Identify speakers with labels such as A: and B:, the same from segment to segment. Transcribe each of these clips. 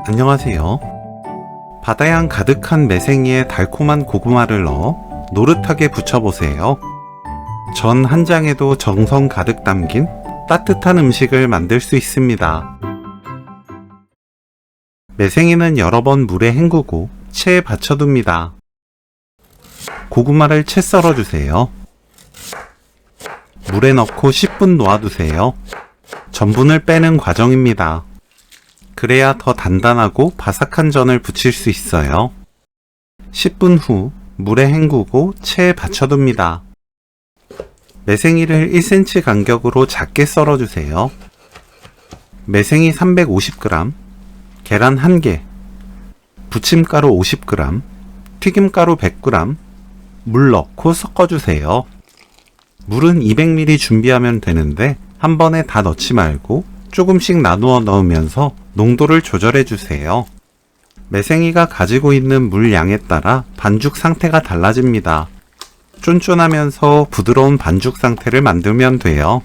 A: 안녕하세요. 바다향 가득한 매생이에 달콤한 고구마를 넣어 노릇하게 부쳐보세요. 전 한 장에도 정성 가득 담긴 따뜻한 음식을 만들 수 있습니다. 매생이는 여러 번 물에 헹구고 체에 받쳐둡니다. 고구마를 채 썰어주세요. 물에 넣고 10분 놓아두세요. 전분을 빼는 과정입니다. 그래야 더 단단하고 바삭한 전을 부칠 수 있어요. 10분 후 물에 헹구고 체에 받쳐둡니다. 매생이를 1cm 간격으로 작게 썰어주세요. 매생이 350g, 계란 1개, 부침가루 50g, 튀김가루 100g, 물 넣고 섞어주세요. 물은 200ml 준비하면 되는데 한 번에 다 넣지 말고 조금씩 나누어 넣으면서 농도를 조절해주세요. 매생이가 가지고 있는 물 양에 따라 반죽 상태가 달라집니다. 쫀쫀하면서 부드러운 반죽 상태를 만들면 돼요.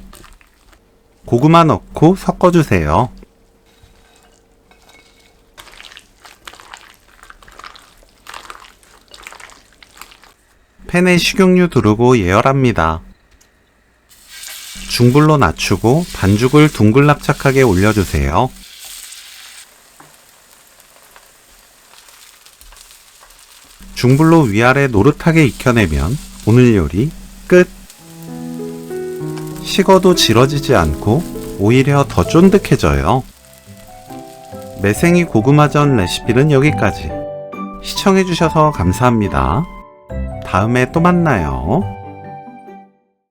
A: 고구마 넣고 섞어주세요. 팬에 식용유 두르고 예열합니다. 중불로 낮추고 반죽을 둥글납작하게 올려주세요. 중불로 위아래 노릇하게 익혀내면 오늘 요리 끝! 식어도 질어지지 않고 오히려 더 쫀득해져요. 매생이 고구마전 레시피는 여기까지. 시청해주셔서 감사합니다. 다음에 또 만나요.